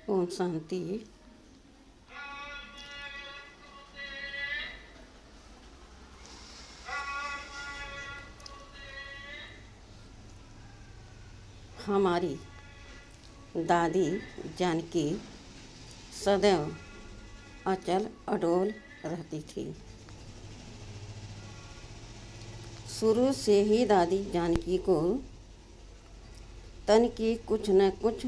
ओम शांति। हमारी दादी जानकी सदैव अचल अडोल रहती थी। शुरू से ही दादी जानकी को तन की कुछ न कुछ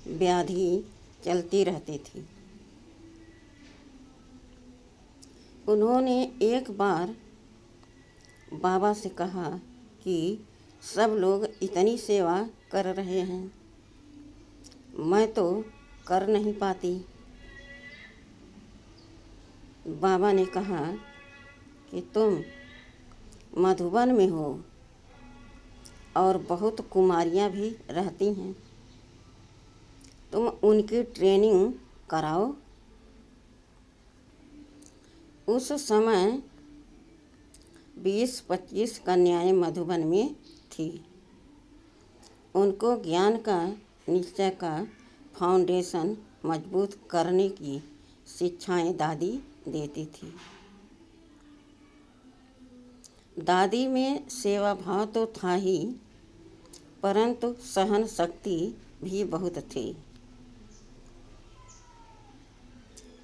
व्याधि चलती रहती थी। उन्होंने एक बार बाबा से कहा कि सब लोग इतनी सेवा कर रहे हैं, मैं तो कर नहीं पाती। बाबा ने कहा कि तुम मधुबन में हो और बहुत कुमारियाँ भी रहती हैं, तुम उनकी ट्रेनिंग कराओ। उस समय 20-25 कन्याएं मधुबन में थी। उनको ज्ञान का निश्चय का फाउंडेशन मजबूत करने की शिक्षाएं दादी देती थी। दादी में सेवा भाव तो था ही, परंतु सहन शक्ति भी बहुत थी।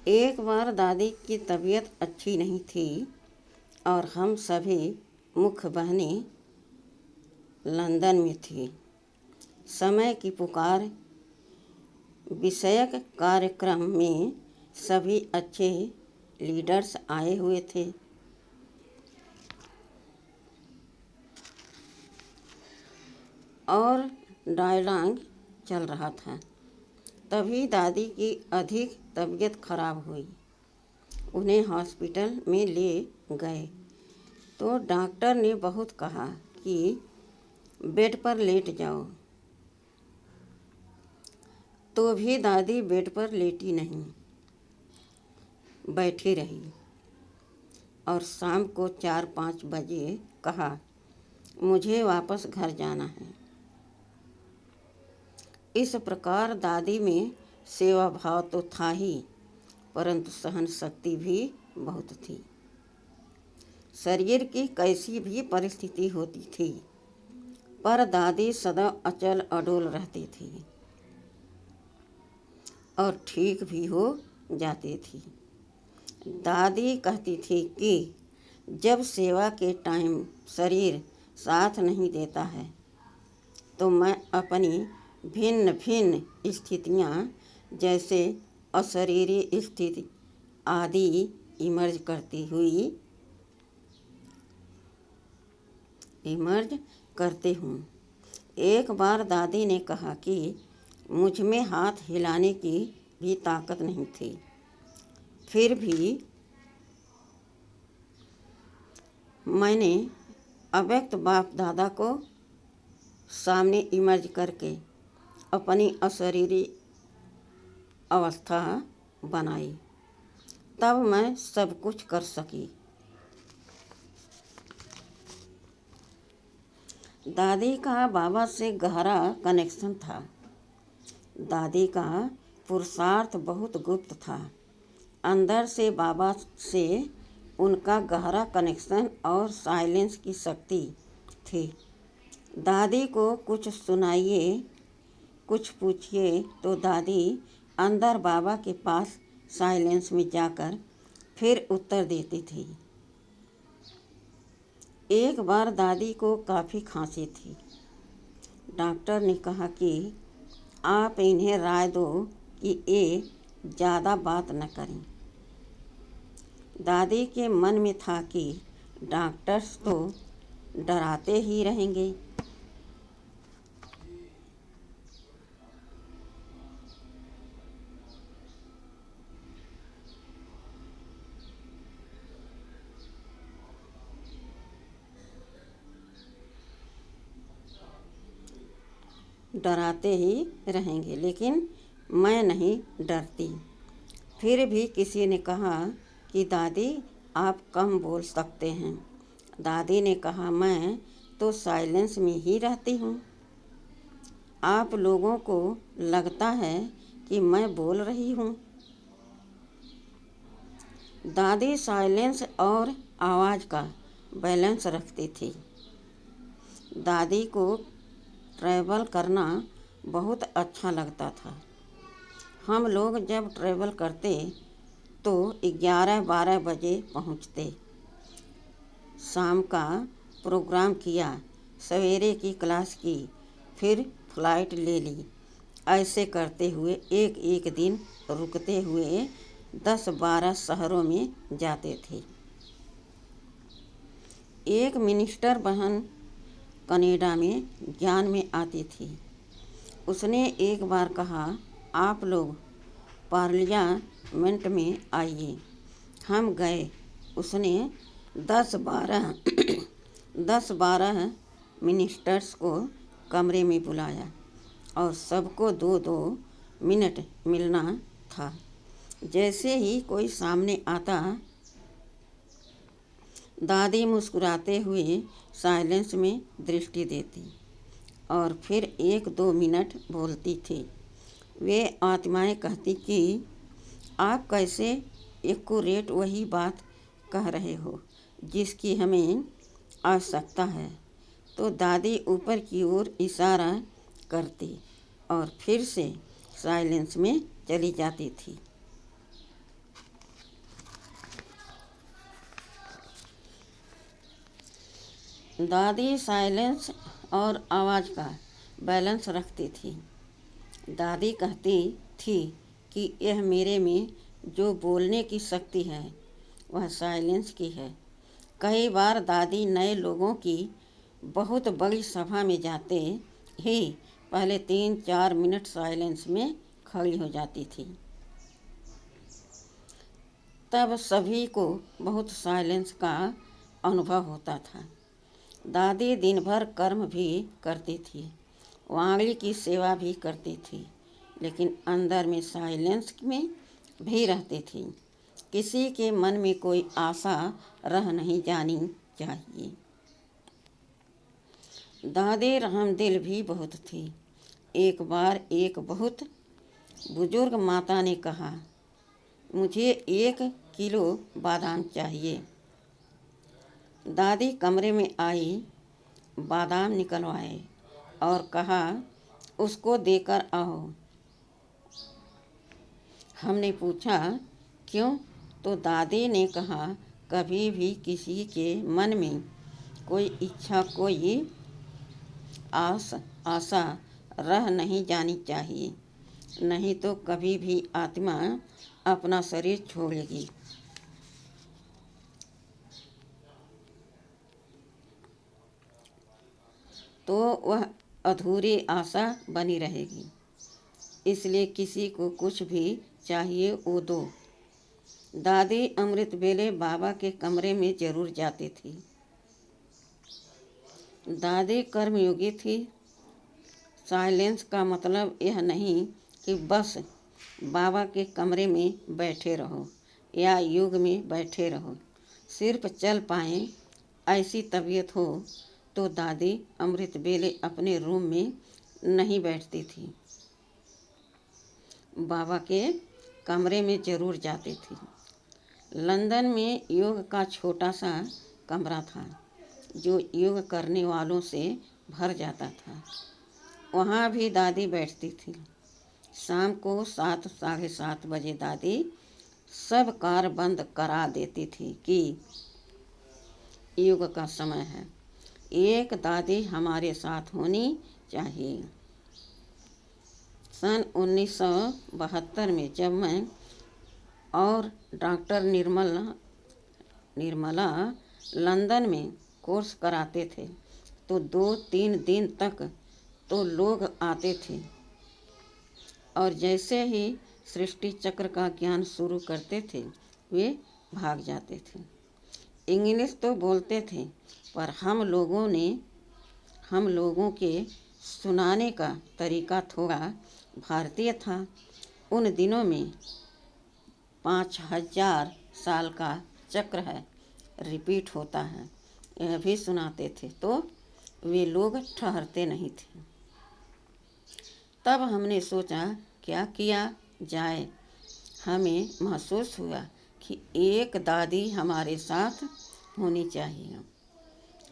एक बार दादी की तबीयत अच्छी नहीं थी और हम सभी मुख्य बहनें लंदन में थी। समय की पुकार विषयक कार्यक्रम में सभी अच्छे लीडर्स आए हुए थे। और डायलॉग चल रहा था। तभी दादी की अधिक तबीयत खराब हुई। उन्हें हॉस्पिटल में ले गए तो डॉक्टर ने बहुत कहा कि बेड पर लेट जाओ, तो भी दादी बेड पर लेटी नहीं, बैठी रही और शाम को 4-5 बजे कहा, मुझे वापस घर जाना है। इस प्रकार दादी में सेवा भाव तो था ही, परंतु सहन शक्ति भी बहुत थी। शरीर की कैसी भी परिस्थिति होती थी, पर दादी सदा अचल अडोल रहती थी और ठीक भी हो जाती थी। दादी कहती थी कि जब सेवा के टाइम शरीर साथ नहीं देता है तो मैं अपनी भिन्न भिन्न स्थितियाँ जैसे अशरीरी स्थिति आदि इमर्ज करते हूँ। एक बार दादी ने कहा कि मुझ में हाथ हिलाने की भी ताकत नहीं थी, फिर भी मैंने अव्यक्त बाप दादा को सामने इमर्ज करके अपनी अशरीरी अवस्था बनाई, तब मैं सब कुछ कर सकी। दादी का बाबा से गहरा कनेक्शन था। दादी का पुरुषार्थ बहुत गुप्त था। अंदर से बाबा से उनका गहरा कनेक्शन और साइलेंस की शक्ति थी। दादी को कुछ सुनाइए, कुछ पूछिए तो दादी अंदर बाबा के पास साइलेंस में जाकर फिर उत्तर देती थी। एक बार दादी को काफ़ी खांसी थी। डॉक्टर ने कहा कि आप इन्हें राय दो कि ये ज़्यादा बात न करें। दादी के मन में था कि डॉक्टर्स तो डराते ही रहेंगे। लेकिन मैं नहीं डरती। फिर भी किसी ने कहा कि दादी आप कम बोल सकते हैं। दादी ने कहा मैं तो साइलेंस में ही रहती हूँ। आप लोगों को लगता है कि मैं बोल रही हूँ। दादी साइलेंस और आवाज़ का बैलेंस रखती थी। दादी को ट्रैवल करना बहुत अच्छा लगता था। हम लोग जब ट्रैवल करते तो 11-12 बजे पहुँचते। शाम का प्रोग्राम किया, सवेरे की क्लास की, फिर फ्लाइट ले ली। ऐसे करते हुए एक एक दिन रुकते हुए 10-12 शहरों में जाते थे। एक मिनिस्टर बहन कनाडा में ज्ञान में आती थी। उसने एक बार कहा, आप लोग पार्लियामेंट में आइए। हम गए। उसने 10-12 10-12 मिनिस्टर्स को कमरे में बुलाया और सबको 2-2 मिनट मिलना था। जैसे ही कोई सामने आता, दादी मुस्कुराते हुए साइलेंस में दृष्टि देती और फिर 1-2 मिनट बोलती थी। वे आत्माएं कहती कि आप कैसे एक्यूरेट वही बात कह रहे हो जिसकी हमें आवश्यकता है। तो दादी ऊपर की ओर इशारा करती और फिर से साइलेंस में चली जाती थी। दादी साइलेंस और आवाज़ का बैलेंस रखती थी। दादी कहती थी कि यह मेरे में जो बोलने की शक्ति है वह साइलेंस की है। कई बार दादी नए लोगों की बहुत बड़ी सभा में जाते ही पहले 3-4 मिनट साइलेंस में खड़ी हो जाती थी। तब सभी को बहुत साइलेंस का अनुभव होता था। दादी दिन भर कर्म भी करती थी, वांगली की सेवा भी करती थी, लेकिन अंदर में साइलेंस में भी रहती थी। किसी के मन में कोई आशा रह नहीं जानी चाहिए। दादी रहमदिल भी बहुत थी। एक बार एक बहुत बुजुर्ग माता ने कहा, मुझे 1 किलो बादाम चाहिए। दादी कमरे में आई, बादाम निकलवाए और कहा, उसको देकर आओ। हमने पूछा, क्यों? तो दादी ने कहा, कभी भी किसी के मन में कोई इच्छा, कोई आशा रह नहीं जानी चाहिए, नहीं तो कभी भी आत्मा अपना शरीर छोड़ेगी। तो वह अधूरी आशा बनी रहेगी। इसलिए किसी को कुछ भी चाहिए वो दो। दादी अमृत वेले बाबा के कमरे में जरूर जाती थी। दादी कर्मयोगी थी। साइलेंस का मतलब यह नहीं कि बस बाबा के कमरे में बैठे रहो या योग में बैठे रहो, सिर्फ चल पाएँ ऐसी तबीयत हो तो दादी अमृत वेले अपने रूम में नहीं बैठती थी, बाबा के कमरे में जरूर जाती थी। लंदन में योग का छोटा सा कमरा था जो योग करने वालों से भर जाता था। वहाँ भी दादी बैठती थी। शाम को 7-7:30 बजे दादी सब कार बंद करा देती थी कि योग का समय है। एक दादी हमारे साथ होनी चाहिए। सन 1972 में जब मैं और डॉक्टर निर्मला लंदन में कोर्स कराते थे तो 2-3 दिन तक तो लोग आते थे और जैसे ही सृष्टि चक्र का ज्ञान शुरू करते थे वे भाग जाते थे। इंग्लिश तो बोलते थे पर हम लोगों के सुनाने का तरीका थोड़ा भारतीय था। उन दिनों में 5000 साल का चक्र है, रिपीट होता है, यह भी सुनाते थे तो वे लोग ठहरते नहीं थे। तब हमने सोचा क्या किया जाए। हमें महसूस हुआ कि एक दादी हमारे साथ होनी चाहिए।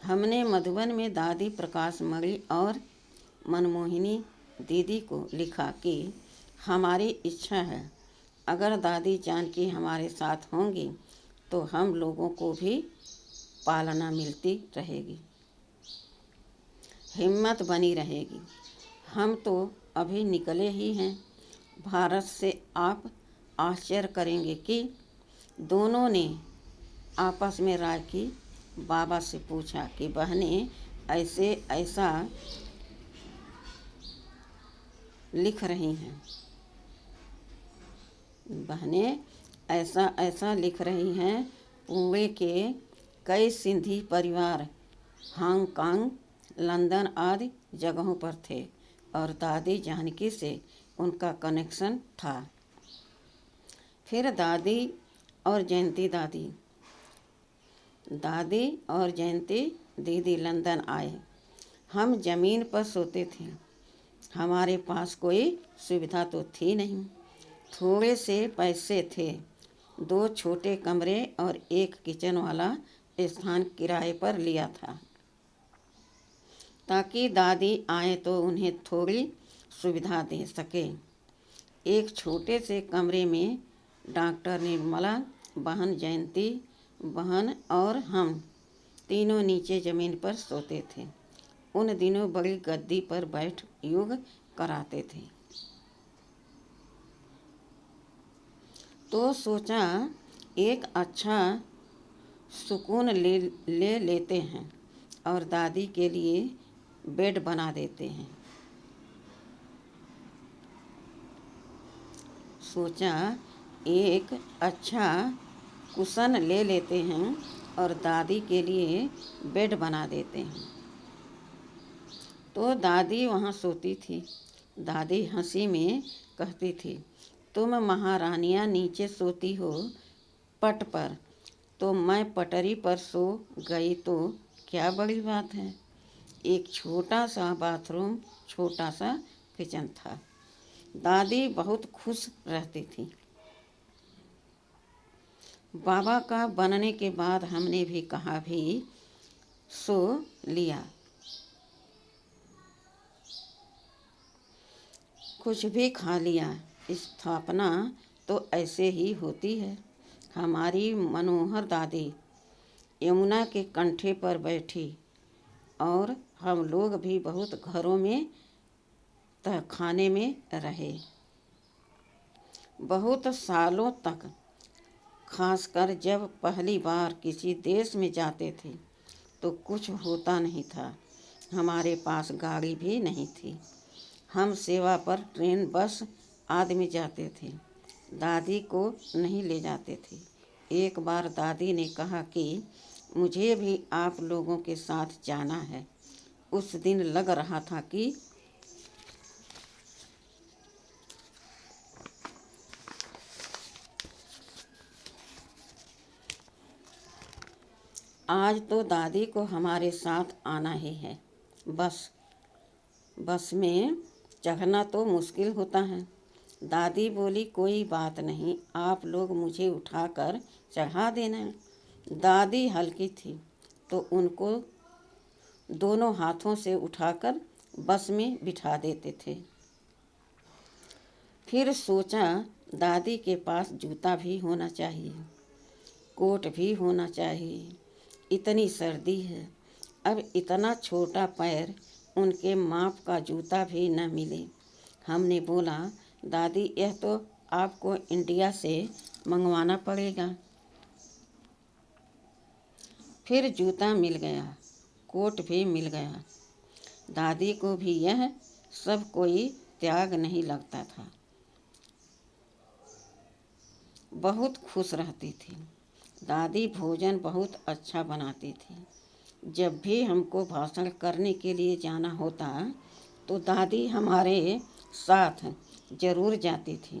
हमने मधुबन में दादी प्रकाश मणि और मनमोहिनी दीदी को लिखा कि हमारी इच्छा है अगर दादी जानकी हमारे साथ होंगी तो हम लोगों को भी पालना मिलती रहेगी, हिम्मत बनी रहेगी। हम तो अभी निकले ही हैं भारत से। आप आश्चर्य करेंगे कि दोनों ने आपस में राय की। बाबा से पूछा कि बहनें ऐसा लिख रही हैं, ऐसा लिख रही हैं। पुणे के कई सिंधी परिवार हांगकांग, लंदन आदि जगहों पर थे और दादी जानकी से उनका कनेक्शन था। फिर दादी और जयंती दीदी लंदन आए। हम ज़मीन पर सोते थे। हमारे पास कोई सुविधा तो थी नहीं। थोड़े से पैसे थे। 2 छोटे कमरे और 1 किचन वाला स्थान किराए पर लिया था ताकि दादी आए तो उन्हें थोड़ी सुविधा दे सके। एक छोटे से कमरे में डॉक्टर निर्मला, बहन जयंती बहन और हम तीनों नीचे ज़मीन पर सोते थे। उन दिनों बड़ी गद्दी पर बैठ योग कराते थे। तो सोचा एक अच्छा सुकून ले लेते हैं और दादी के लिए बेड बना देते हैं। सोचा एक अच्छा कुशन ले लेते हैं और दादी के लिए बेड बना देते हैं। तो दादी वहाँ सोती थी। दादी हंसी में कहती थी, तुम महारानियाँ नीचे सोती हो पट पर, तो मैं पटरी पर सो गई तो क्या बड़ी बात है। एक छोटा सा बाथरूम, छोटा सा किचन था। दादी बहुत खुश रहती थी। बाबा का बनने के बाद हमने भी कहा भी सो लिया। कुछ भी खा लिया। स्थापना तो ऐसे ही होती है। हमारी मनोहर दादी यमुना के कंठे पर बैठी और हम लोग भी बहुत घरों में तहखाने में रहे बहुत सालों तक। खासकर जब पहली बार किसी देश में जाते थे तो कुछ होता नहीं था। हमारे पास गाड़ी भी नहीं थी। हम सेवा पर ट्रेन, बस आदि में जाते थे। दादी को नहीं ले जाते थे। एक बार दादी ने कहा कि मुझे भी आप लोगों के साथ जाना है। उस दिन लग रहा था कि आज तो दादी को हमारे साथ आना ही है। बस में चढ़ना तो मुश्किल होता है। दादी बोली, कोई बात नहीं, आप लोग मुझे उठाकर चढ़ा देना। दादी हल्की थी तो उनको दोनों हाथों से उठाकर बस में बिठा देते थे। फिर सोचा दादी के पास जूता भी होना चाहिए, कोट भी होना चाहिए। इतनी सर्दी है। अब इतना छोटा पैर, उनके माप का जूता भी न मिले। हमने बोला, दादी यह तो आपको इंडिया से मंगवाना पड़ेगा। फिर जूता मिल गया, कोट भी मिल गया। दादी को भी यह सब कोई त्याग नहीं लगता था। बहुत खुश रहती थी। दादी भोजन बहुत अच्छा बनाती थी। जब भी हमको भाषण करने के लिए जाना होता तो दादी हमारे साथ जरूर जाती थी।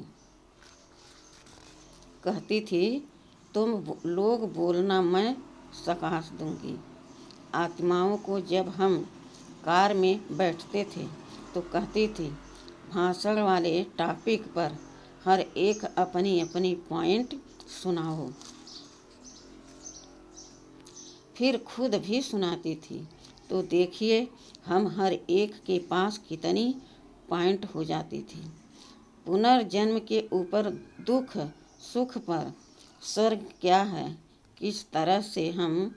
कहती थी, तुम लोग बोलना, मैं सकाश दूंगी। आत्माओं को जब हम कार में बैठते थे तो कहती थी, भाषण वाले टॉपिक पर हर एक अपनी अपनी पॉइंट सुनाओ। फिर खुद भी सुनाती थी। तो देखिए हम हर एक के पास कितनी पॉइंट हो जाती थी। पुनर्जन्म के ऊपर, दुख सुख पर, स्वर्ग क्या है, किस तरह से हम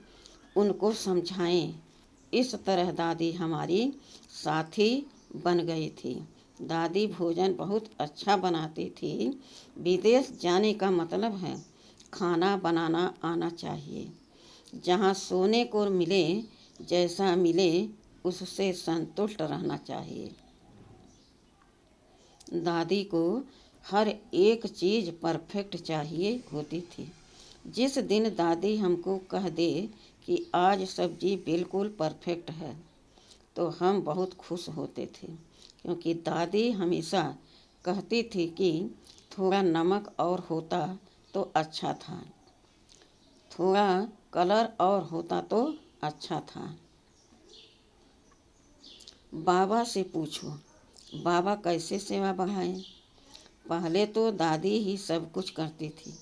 उनको समझाएं। इस तरह दादी हमारी साथी बन गई थी। दादी भोजन बहुत अच्छा बनाती थी। विदेश जाने का मतलब है खाना बनाना आना चाहिए। जहाँ सोने को मिले, जैसा मिले उससे संतुष्ट रहना चाहिए। दादी को हर एक चीज़ परफेक्ट चाहिए होती थी। जिस दिन दादी हमको कह दे कि आज सब्जी बिल्कुल परफेक्ट है, तो हम बहुत खुश होते थे, क्योंकि दादी हमेशा कहती थी कि थोड़ा नमक और होता तो अच्छा था, थोड़ा कलर और होता तो अच्छा था। बाबा से पूछो, बाबा कैसे सेवा बढ़ाएं? पहले तो दादी ही सब कुछ करती थी,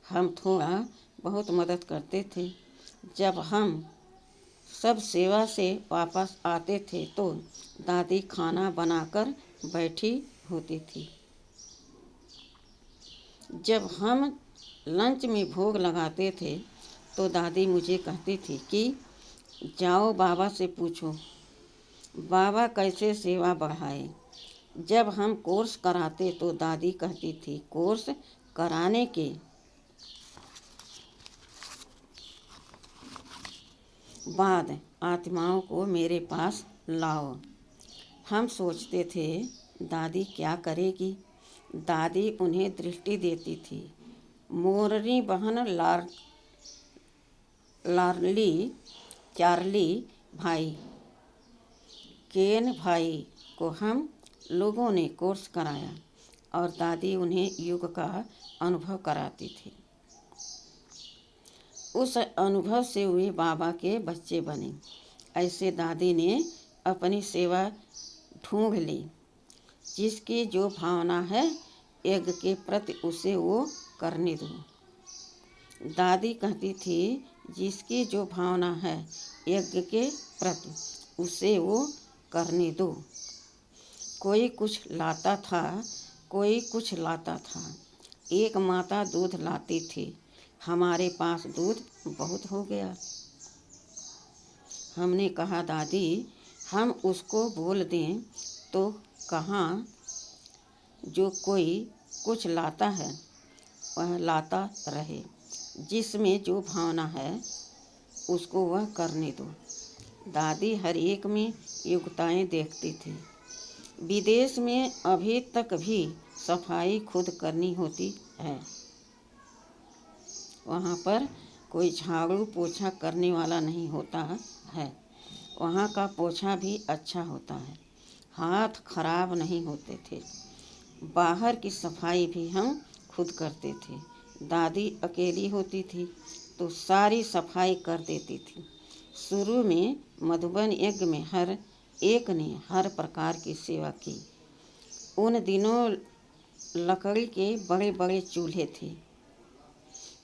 हम थोड़ा बहुत मदद करते थे। जब हम सब सेवा से वापस आते थे तो दादी खाना बनाकर बैठी होती थी। जब हम लंच में भोग लगाते थे तो दादी मुझे कहती थी कि जाओ बाबा से पूछो, बाबा कैसे सेवा बढ़ाए। जब हम कोर्स कराते तो दादी कहती थी कोर्स कराने के बाद आत्माओं को मेरे पास लाओ। हम सोचते थे दादी क्या करेगी। दादी उन्हें दृष्टि देती थी। मोरनी बहन लार्ली, चार्ली भाई, केन भाई को हम लोगों ने कोर्स कराया और दादी उन्हें योग का अनुभव कराती थी। उस अनुभव से वे बाबा के बच्चे बने। ऐसे दादी ने अपनी सेवा ढूंढ ली। जिसकी जो भावना है यज्ञ के प्रति उसे वो करने दो। दादी कहती थी जिसकी जो भावना है यज्ञ के प्रति उसे वो करने दो। कोई कुछ लाता था, कोई कुछ लाता था। एक माता दूध लाती थी, हमारे पास दूध बहुत हो गया। हमने कहा दादी हम उसको बोल दें तो कहाँ, जो कोई कुछ लाता है वह लाता रहे, जिसमें जो भावना है उसको वह करने दो। दादी हर एक में योग्यताएं देखती थी। विदेश में अभी तक भी सफाई खुद करनी होती है। वहाँ पर कोई झाड़ू पोछा करने वाला नहीं होता है। वहाँ का पोछा भी अच्छा होता है, हाथ खराब नहीं होते थे। बाहर की सफाई भी हम खुद करते थे। दादी अकेली होती थी तो सारी सफाई कर देती थी। शुरू में मधुबन यज्ञ में हर एक ने हर प्रकार की सेवा की। उन दिनों लकड़ी के बड़े बड़े चूल्हे थे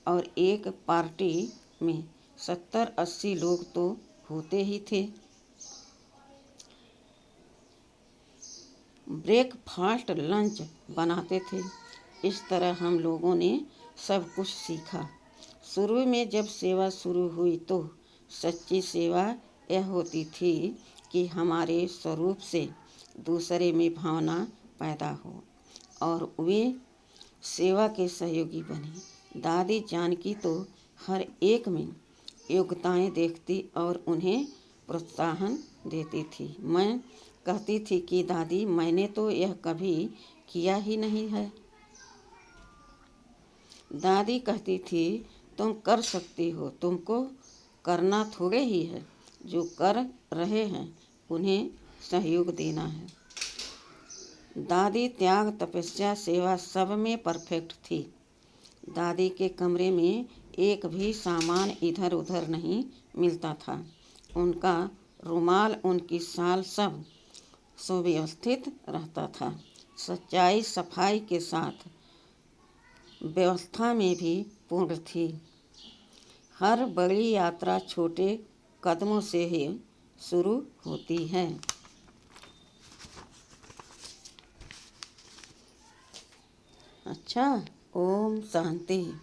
और एक पार्टी में 70-80 लोग तो होते ही थे। ब्रेकफास्ट लंच बनाते थे। इस तरह हम लोगों ने सब कुछ सीखा। शुरू में जब सेवा शुरू हुई तो सच्ची सेवा यह होती थी कि हमारे स्वरूप से दूसरे में भावना पैदा हो और वे सेवा के सहयोगी बने। दादी जानकी तो हर एक में योग्यताएं देखती और उन्हें प्रोत्साहन देती थी। मैं कहती थी कि दादी मैंने तो यह कभी किया ही नहीं है। दादी कहती थी तुम कर सकती हो, तुमको करना थोड़े ही है, जो कर रहे हैं उन्हें सहयोग देना है। दादी त्याग, तपस्या, सेवा सब में परफेक्ट थी। दादी के कमरे में एक भी सामान इधर उधर नहीं मिलता था। उनका रुमाल, उनकी शाल सब सुव्यवस्थित रहता था। सच्चाई सफाई के साथ व्यवस्था में भी पूर्ण थी। हर बड़ी यात्रा छोटे कदमों से ही शुरू होती है। अच्छा, ओम शांति।